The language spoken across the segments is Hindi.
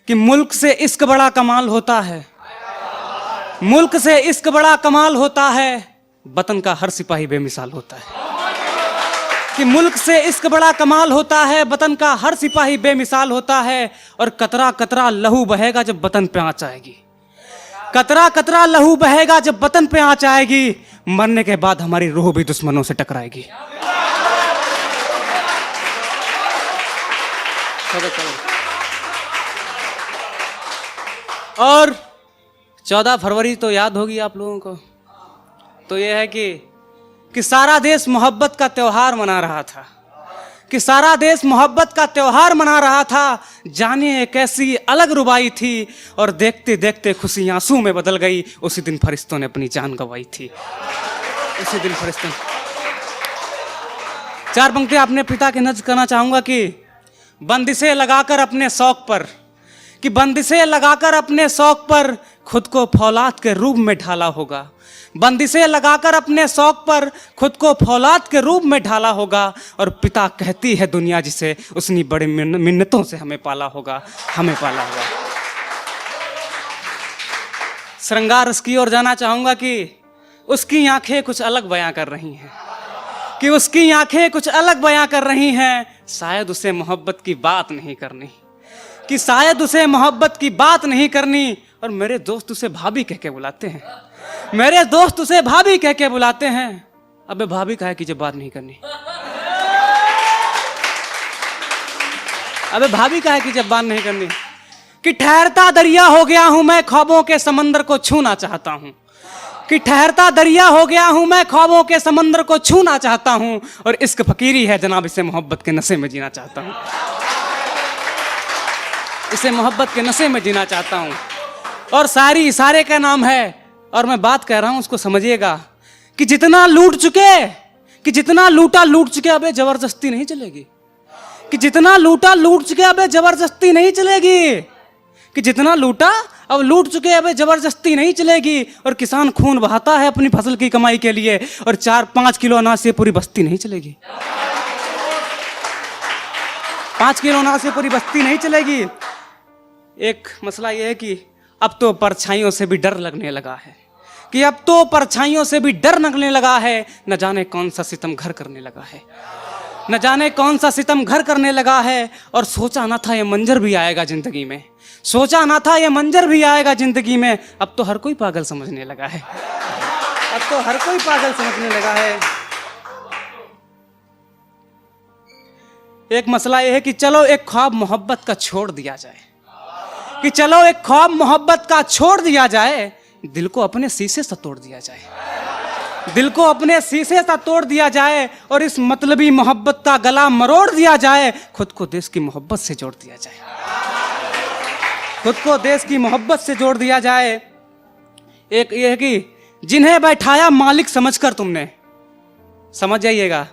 कि मुल्क से इश्क बड़ा कमाल होता है, मुल्क से इश्क बड़ा कमाल होता है, वतन का हर सिपाही बेमिसाल होता है। कि मुल्क से इश्क बड़ा कमाल होता है, वतन का हर सिपाही बेमिसाल होता है। और कतरा कतरा लहू बहेगा जब वतन पे आँच आएगी, कतरा कतरा लहू बहेगा जब वतन पे आँच आएगी। मरने के बाद हमारी रूह भी दुश्मनों से टकराएगी। और 14 फरवरी तो याद होगी आप लोगों को, तो यह है कि सारा देश मोहब्बत का त्योहार मना रहा था, कि सारा देश मोहब्बत का त्योहार मना रहा था। जाने एक ऐसी अलग रुबाई थी और देखते देखते खुशी आंसू में बदल गई। उसी दिन फरिश्तों ने अपनी जान गंवाई थी, उसी दिन फरिश्तों। 4 पंक्ति अपने पिता के नज़्र करना चाहूंगा कि बंदिशें लगाकर अपने शौक पर, कि बंदिशें लगाकर अपने शौक पर खुद को फौलाद के रूप में ढाला होगा। बंदिशें लगाकर अपने शौक पर खुद को फौलाद के रूप में ढाला होगा। और पिता कहती है दुनिया जिसे, उसने बड़ी मिन्नतों से हमें पाला होगा, हमें पाला होगा। श्रृंगार रस की ओर जाना चाहूंगा कि उसकी आंखें कुछ अलग बयां कर रही हैं, कि उसकी आंखें कुछ अलग बयां कर रही हैं। शायद उसे मोहब्बत की बात नहीं करनी, कि शायद उसे मोहब्बत की बात नहीं करनी। और मेरे दोस्त उसे भाभी कह के बुलाते हैं, मेरे दोस्त उसे भाभी कह के बुलाते हैं। अबे भाभी कहे कि जब बात नहीं करनी, अबे भाभी कहे कि जब बात नहीं करनी। कि ठहरता दरिया हो गया हूं मैं, ख्वाबों के समंदर को छूना चाहता हूं। कि ठहरता दरिया हो गया हूं मैं, ख्वाबों के समंदर को छूना चाहता हूं। और इश्क फकीरी है जनाब, इसे मोहब्बत के नशे में जीना चाहता हूं, इसे मोहब्बत के नशे में जीना चाहता हूं। और सारी इशारे का नाम है। और मैं बात कह रहा हूं उसको समझिएगा, कि जितना लूट चुके, कि जितना लूटा लूट चुके, अबे जबरदस्ती नहीं चलेगी। कि जितना लूटा लूट चुके, अबे जबरदस्ती नहीं चलेगी। कि जितना लूटा अब लूट चुके, अबे जबरदस्ती नहीं चलेगी। और किसान खून बहाता है अपनी फसल की कमाई के लिए, और 4-5 किलो अनाज से पूरी बस्ती नहीं चलेगी, 5 किलो अनाज से पूरी बस्ती नहीं चलेगी। एक मसला यह है कि अब तो परछाइयों से भी डर लगने लगा है, कि अब तो परछाइयों से भी डर लगने लगा है। न जाने कौन सा सितम घर करने लगा है, न जाने कौन सा सितम घर करने लगा है। और सोचा ना था ये मंजर भी आएगा जिंदगी में, सोचा ना था ये मंजर भी आएगा जिंदगी में। अब तो हर कोई पागल समझने लगा है, अब तो हर कोई पागल समझने लगा है। एक मसला यह है कि चलो एक ख्वाब मोहब्बत का छोड़ दिया जाए, कि चलो एक ख्वाब मोहब्बत का छोड़ दिया जाए। दिल को अपने शीशे से तोड़ दिया जाए, दिल को अपने शीशे से तोड़ दिया जाए। और इस मतलबी मोहब्बत का गला मरोड़ दिया जाए। खुद को देश की मोहब्बत से जोड़ दिया जाए, खुद को देश की मोहब्बत से जोड़ दिया जाए। एक ये है कि जिन्हें बैठाया मालिक समझकर तुमने, समझ जाइएगा,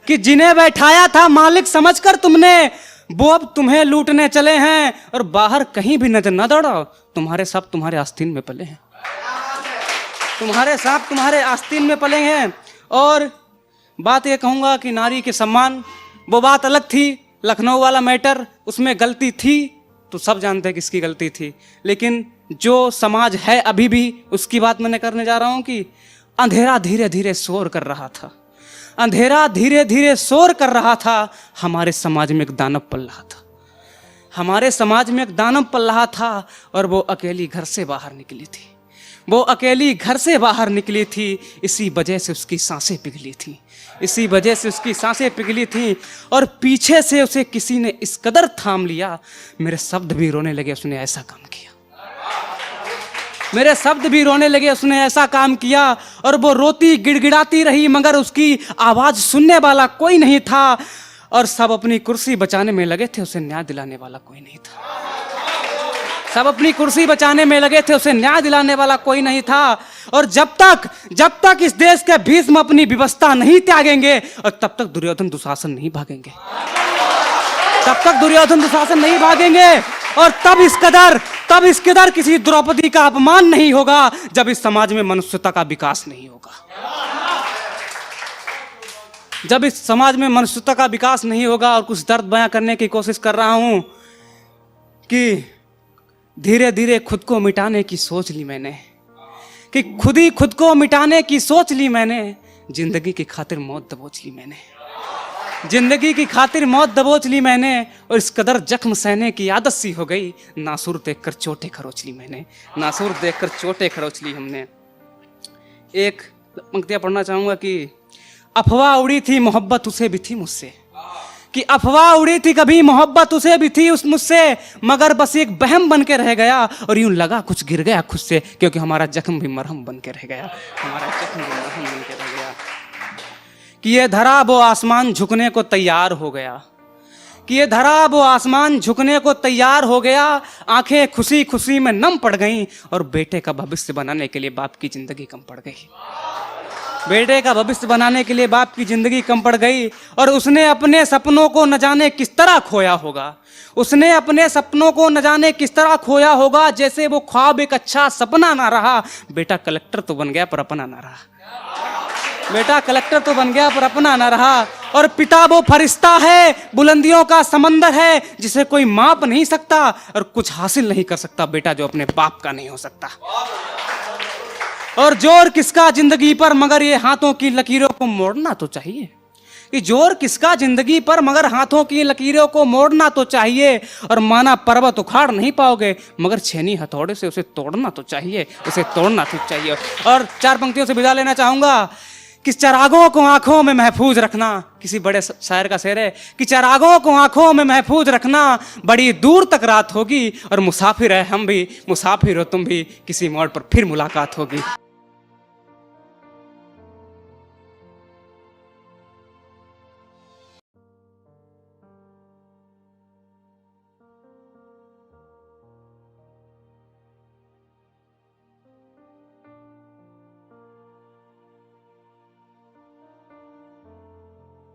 कि जिन्हें बैठाया था मालिक समझकर तुमने, वो अब तुम्हें लूटने चले हैं। और बाहर कहीं भी नजर न दौड़ाओ, तुम्हारे सांप तुम्हारे आस्तीन में पले हैं, तुम्हारे सांप तुम्हारे आस्तीन में पले हैं। और बात ये कहूंगा कि नारी के सम्मान, वो बात अलग थी, लखनऊ वाला मैटर, उसमें गलती थी तो सब जानते हैं किसकी गलती थी। लेकिन जो समाज है अभी भी, उसकी बात मैंने करने जा रहा हूं कि अंधेरा धीरे धीरे शोर कर रहा था, अंधेरा धीरे धीरे शोर कर रहा था। हमारे समाज में एक दानव पल रहा था, हमारे समाज में एक दानव पल रहा था। और वो अकेली घर से बाहर निकली थी, वो अकेली घर से बाहर निकली थी। इसी वजह से उसकी सांसें पिघली थी, इसी वजह से उसकी सांसें पिघली थी। और पीछे से उसे किसी ने इस कदर थाम लिया, मेरे शब्द भी रोने लगे, उसने ऐसा काम किया, मेरे शब्द भी रोने लगे, उसने ऐसा काम किया। और वो रोती गिड़गिड़ाती रही, मगर उसकी आवाज सुनने वाला कोई नहीं था। और सब अपनी कुर्सी बचाने में लगे थे, उसे न्याय दिलाने वाला कोई नहीं था। सब अपनी कुर्सी बचाने में लगे थे, उसे न्याय दिलाने वाला कोई नहीं था। और जब तक इस देश के भीष्म अपनी व्यवस्था नहीं त्यागेंगे, और तब तक दुर्योधन दुशासन नहीं भागेंगे, तब तक दुर्योधन दुशासन नहीं भागेंगे। और तब इस कदर किसी द्रौपदी का अपमान नहीं होगा, जब इस समाज में मनुष्यता का विकास नहीं होगा, जब इस समाज में मनुष्यता का विकास नहीं होगा। और कुछ दर्द बयां करने की कोशिश कर रहा हूं कि धीरे धीरे खुद को मिटाने की सोच ली मैंने, कि खुद ही खुद को मिटाने की सोच ली मैंने। जिंदगी की खातिर मौत दबोच ली मैंने, जिंदगी की खातिर मौत दबोच ली मैंने। और इस कदर जख्म सहने की आदत सी हो गई, नासुर देखकर चोटें खरोच ली मैंने, नासुर देखकर चोटें खरोच ली हमने। एक पंक्तियां पढ़ना चाहूंगा कि अफवाह उड़ी थी मोहब्बत उसे भी थी मुझसे, कि अफवाह उड़ी थी कभी मोहब्बत उसे भी थी उस मुझसे, मगर बस एक बहम बन के रह गया और यूं लगा कुछ गिर गया खुद से, क्योंकि हमारा जख्म भी मरहम बन के रह गया, हमारा जख्म भी मरहम बन के रह गया। कि ये धरा वो आसमान झुकने को तैयार हो गया, कि ये धरा वो आसमान झुकने को तैयार हो गया। आंखें खुशी खुशी में नम पड़ गईं और बेटे का भविष्य बनाने के लिए बाप की जिंदगी कम पड़ गई, बेटे का भविष्य बनाने के लिए बाप की जिंदगी कम पड़ गई। और उसने अपने सपनों को न जाने किस तरह खोया होगा, उसने अपने सपनों को न जाने किस तरह खोया होगा। जैसे वो ख्वाब एक अच्छा सपना ना रहा, बेटा कलेक्टर तो बन गया पर अपना ना रहा, बेटा कलेक्टर तो बन गया पर अपना ना रहा। और पिता वो फरिश्ता है, बुलंदियों का समंदर है, जिसे कोई माप नहीं सकता और कुछ हासिल नहीं कर सकता बेटा जो अपने बाप का नहीं हो सकता। और जोर किसका जिंदगी पर मगर ये हाथों की लकीरों को मोड़ना तो चाहिए, कि जोर किसका जिंदगी पर मगर हाथों की लकीरों को मोड़ना तो चाहिए। और माना पर्वत उखाड़ नहीं पाओगे मगर छेनी हथौड़े से उसे तोड़ना तो चाहिए, उसे तोड़ना तो चाहिए। और चार पंक्तियों से विदा लेना चाहूंगा कि चरागों को आंखों में महफूज रखना, किसी बड़े शायर का शेर है कि चरागों को आंखों में महफूज रखना, बड़ी दूर तक रात होगी और मुसाफिर है हम भी, मुसाफिर हो तुम भी, किसी मोड़ पर फिर मुलाकात होगी।